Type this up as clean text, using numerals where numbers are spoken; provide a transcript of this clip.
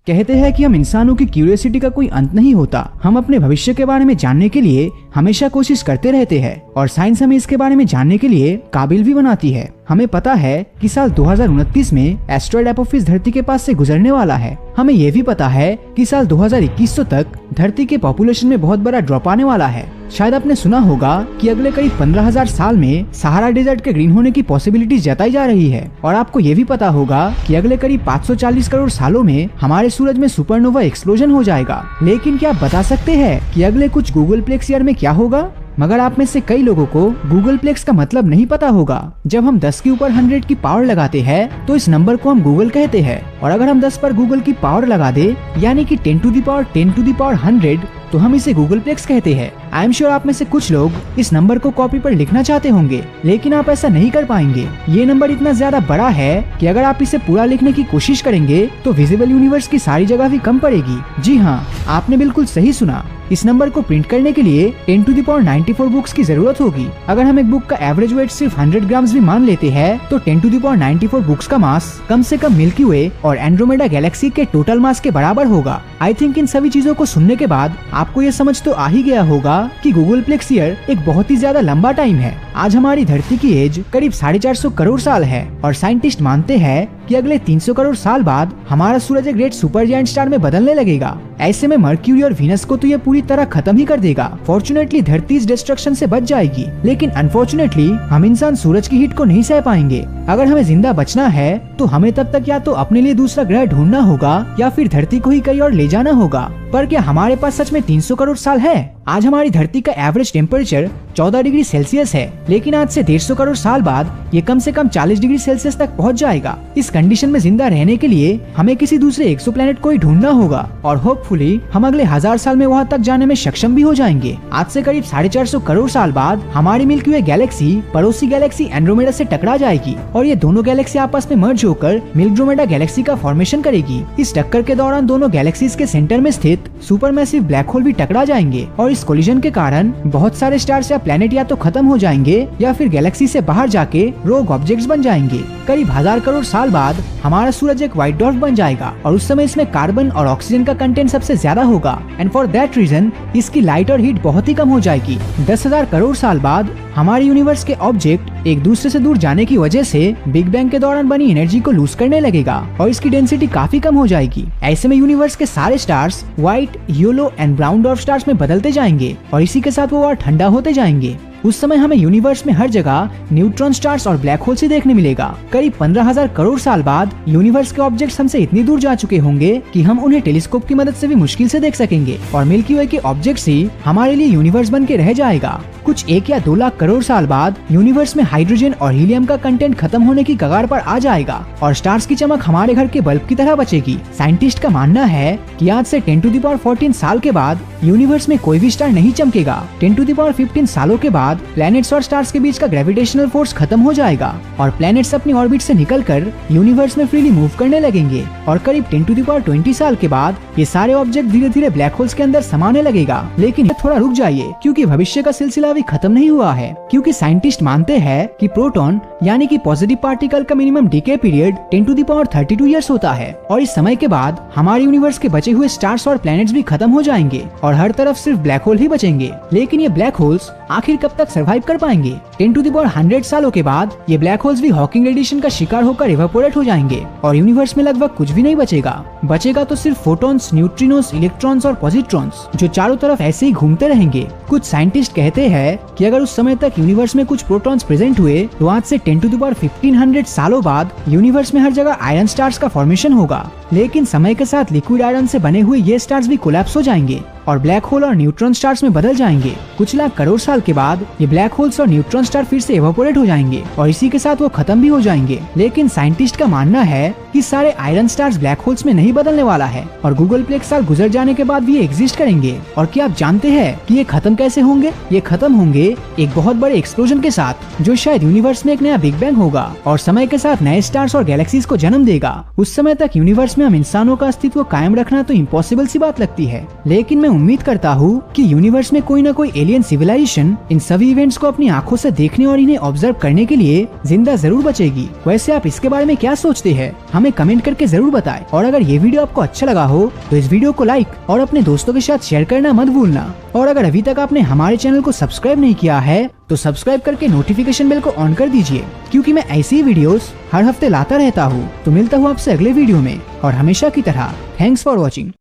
कहते हैं कि हम इंसानों की क्यूरियोसिटी का कोई अंत नहीं होता। हम अपने भविष्य के बारे में जानने के लिए हमेशा कोशिश करते रहते हैं और साइंस हमें इसके बारे में जानने के लिए काबिल भी बनाती है। हमें पता है कि साल 2029 में एस्ट्रॉयड एपोफिस धरती के पास से गुजरने वाला है। हमें ये भी पता है कि साल 2100 तक धरती के पॉपुलेशन में बहुत बड़ा ड्रॉप आने वाला है। शायद आपने सुना होगा कि अगले करीब 15,000 साल में सहारा डेजर्ट के ग्रीन होने की पॉसिबिलिटी जताई जा रही है। और आपको ये भी पता होगा कि अगले करीब 540 करोड़ सालों में हमारे सूरज में सुपरनोवा एक्सप्लोजन हो जाएगा। लेकिन क्या आप बता सकते हैं कि अगले कुछ गूगलप्लेक्स ईयर में क्या होगा? मगर आप में से कई लोगों को गूगलप्लेक्स का मतलब नहीं पता होगा। जब हम 10 के ऊपर 100 की पावर लगाते हैं तो इस नंबर को हम गूगल कहते हैं। और अगर हम 10 पर गूगल की पावर लगा दे यानी कि 10 to the power 10 to the power 100 तो हम इसे गूगलप्लेक्स कहते हैं। आई एम श्योर आप में से कुछ लोग इस नंबर को कॉपी पर लिखना चाहते होंगे, लेकिन आप ऐसा नहीं कर पाएंगे। ये नंबर इतना ज्यादा बड़ा है कि अगर आप इसे पूरा लिखने की कोशिश करेंगे तो विजिबल यूनिवर्स की सारी जगह भी कम पड़ेगी। जी हाँ, आपने बिल्कुल सही सुना। इस नंबर को प्रिंट करने के लिए 10 टू द पावर 94 बुक्स की जरूरत होगी। अगर हम एक बुक का एवरेज वेट सिर्फ 100 ग्राम्स भी मान लेते हैं तो 10 टू द पावर 94 बुक्स का मास कम से कम मिल्की वे और एंड्रोमेडा गैलेक्सी के टोटल मास के बराबर होगा। आई थिंक इन सभी चीजों को सुनने के बाद आपको ये समझ तो आ ही गया होगा कि गूगलप्लेक्स ईयर एक बहुत ही ज्यादा लंबा टाइम है। आज हमारी धरती की एज करीब 450 करोड़ साल है और साइंटिस्ट मानते हैं कि अगले 300 करोड़ साल बाद हमारा सूरज एक ग्रेट सुपर जायंट स्टार में बदलने लगेगा। ऐसे में मर्क्यूरी और वीनस को तो ये पूरी तरह खत्म ही कर देगा। फॉर्चुनेटली धरती इस डिस्ट्रक्शन से बच जाएगी, लेकिन अनफॉर्चुनेटली हम इंसान सूरज की हीट को नहीं सह पाएंगे। अगर हमें जिंदा बचना है तो हमें तब तक या तो अपने लिए दूसरा ग्रह ढूंढना होगा या फिर धरती को ही कहीं और ले जाना होगा। पर क्या हमारे पास सच में 300 करोड़ साल है? आज हमारी धरती का एवरेज टेम्परेचर 14 डिग्री सेल्सियस है, लेकिन आज से 150 करोड़ साल बाद ये कम से कम 40 डिग्री सेल्सियस तक पहुंच जाएगा। इस कंडीशन में जिंदा रहने के लिए हमें किसी दूसरे एक्सोप्लैनेट को ही ढूंढना होगा और होपफुली हम अगले 1000 साल में वहां तक जाने में सक्षम भी हो जाएंगे। आज से करीब 450 करोड़ साल बाद हमारी मिल्की वे गैलेक्सी पड़ोसी गैलेक्सी एंड्रोमेडा से टकरा जाएगी और ये दोनों गैलेक्सी आपस में मर्ज होकर मिल्ड्रोमेडा गैलेक्सी का फॉर्मेशन करेगी। इस टक्कर के दौरान दोनों गैलेक्सीज के सेंटर में स्थित सुपरमैसिव ब्लैक होल भी टकरा जाएंगे और इस कोलिजन के कारण बहुत सारे स्टार्स या प्लेनेट या तो खत्म हो जाएंगे या फिर गैलेक्सी से बाहर जाके रोग ऑब्जेक्ट्स बन जाएंगे। करीब 1000 करोड़ साल बाद हमारा सूरज एक व्हाइट डॉर्फ बन जाएगा और उस समय इसमें कार्बन और ऑक्सीजन का कंटेंट सबसे ज्यादा होगा एंड फॉर दैट रीजन इसकी लाइट और हीट बहुत ही कम हो जाएगी। 10,000 करोड़ साल बाद हमारे यूनिवर्स के ऑब्जेक्ट एक दूसरे से दूर जाने की वजह से बिग बैंग के दौरान बनी एनर्जी को लूज करने लगेगा और इसकी डेंसिटी काफी कम हो जाएगी। ऐसे में यूनिवर्स के सारे stars white, yellow and brown dwarf stars में बदलते जाएंगे और इसी के साथ वो और ठंडा होते जाएंगे। उस समय हमें यूनिवर्स में हर जगह न्यूट्रॉन स्टार्स और ब्लैक होल्स ही देखने मिलेगा। करीब 15,000 करोड़ साल बाद यूनिवर्स के ऑब्जेक्ट्स हमसे इतनी दूर जा चुके होंगे कि हम उन्हें टेलीस्कोप की मदद से भी मुश्किल से देख सकेंगे और मिल्की वे के ऑब्जेक्ट्स ही हमारे लिए यूनिवर्स बन के रह जाएगा। कुछ 1 या 2 लाख करोड़ साल बाद यूनिवर्स में हाइड्रोजन और हीलियम का कंटेंट खत्म होने की कगार पर आ जाएगा और स्टार्स की चमक हमारे घर के बल्ब की तरह बचेगी। साइंटिस्ट का मानना है कि आज से 10 टू द पावर 14 साल के बाद यूनिवर्स में कोई भी स्टार नहीं चमकेगा। 10 टू द पावर 15 सालों के बाद प्लैनेट्स और स्टार्स के बीच का ग्रेविटेशनल फोर्स खत्म हो जाएगा और प्लैनेट्स अपनी ऑर्बिट से निकलकर यूनिवर्स में फ्रीली मूव करने लगेंगे और करीब 10 टू द पावर 20 साल के बाद ये सारे ऑब्जेक्ट धीरे धीरे ब्लैक होल्स के अंदर समाने लगेगा। लेकिन थोड़ा रुक जाइए, क्योंकि भविष्य का सिलसिला अभी खत्म नहीं हुआ है। क्योंकि साइंटिस्ट मानते हैं कि प्रोटॉन यानी कि पॉजिटिव पार्टिकल का minimum decay period 10 to the power 32 years होता है और इस समय के बाद हमारे यूनिवर्स के बचे हुए स्टार्स और प्लैनेट्स भी खत्म हो जाएंगे और हर तरफ सिर्फ ब्लैक होल ही बचेंगे। लेकिन ये ब्लैक होल्स आखिर कब तक सरवाइव कर पाएंगे? 10 टू द पावर 100 सालों के बाद ये ब्लैक होल्स भी हॉकिंग रेडिएशन का शिकार होकर इवेपोरेट हो जाएंगे और यूनिवर्स में लगभग कुछ भी नहीं बचेगा। बचेगा तो सिर्फ फोटॉन्स, न्यूट्रिनोस, इलेक्ट्रॉन्स और पॉजिट्रॉन्स जो चारों तरफ ऐसे ही घूमते रहेंगे। कुछ साइंटिस्ट कहते हैं कि अगर उस समय तक यूनिवर्स में कुछ प्रोटॉन्स प्रेजेंट हुए तो आज से 10 टू द पावर 1500 सालों बाद यूनिवर्स में हर जगह आयरन स्टार्स का फॉर्मेशन होगा। लेकिन समय के साथ लिक्विड आयरन से बने हुए ये स्टार्स भी कोलैप्स हो जाएंगे और ब्लैक होल और न्यूट्रॉन स्टार्स में बदल जाएंगे। कुछ लाख करोड़ साल के बाद ये ब्लैक होल्स और न्यूट्रॉन स्टार फिर से इवेपोरेट हो जाएंगे और इसी के साथ वो खत्म भी हो जाएंगे। लेकिन साइंटिस्ट का मानना है कि सारे आयरन स्टार्स ब्लैक होल्स में नहीं बदलने वाला है और गूगलप्लेक्स साल गुजर जाने के बाद भी ये एग्जिस्ट करेंगे। और क्या आप जानते हैं कि ये खत्म कैसे होंगे? ये खत्म होंगे एक बहुत बड़े एक्सप्लोजन के साथ जो शायद यूनिवर्स में एक नया बिग बैंग होगा और समय के साथ नए स्टार्स और गैलेक्सीज को जन्म देगा। उस समय तक यूनिवर्स में हम इंसानों का अस्तित्व कायम रखना तो इम्पॉसिबल सी बात लगती है, लेकिन मैं उम्मीद करता हूँ कि यूनिवर्स में कोई न कोई एलियन सिविलाइजेशन इन सभी इवेंट्स को अपनी आंखों से देखने और इन्हें ऑब्जर्व करने के लिए जिंदा जरूर बचेगी। वैसे आप इसके बारे में क्या सोचते हैं, हमें कमेंट करके जरूर बताएं। और अगर ये वीडियो आपको अच्छा लगा हो तो इस वीडियो को लाइक और अपने दोस्तों के साथ शेयर करना मत भूलना। और अगर अभी तक आपने हमारे चैनल को सब्सक्राइब नहीं किया है तो सब्सक्राइब करके नोटिफिकेशन बेल को ऑन कर दीजिए, क्योंकि मैं ऐसी वीडियोस हर हफ्ते लाता रहता हूँ। तो मिलता हूँ आपसे अगले वीडियो में, और हमेशा की तरह थैंक्स फॉर वॉचिंग।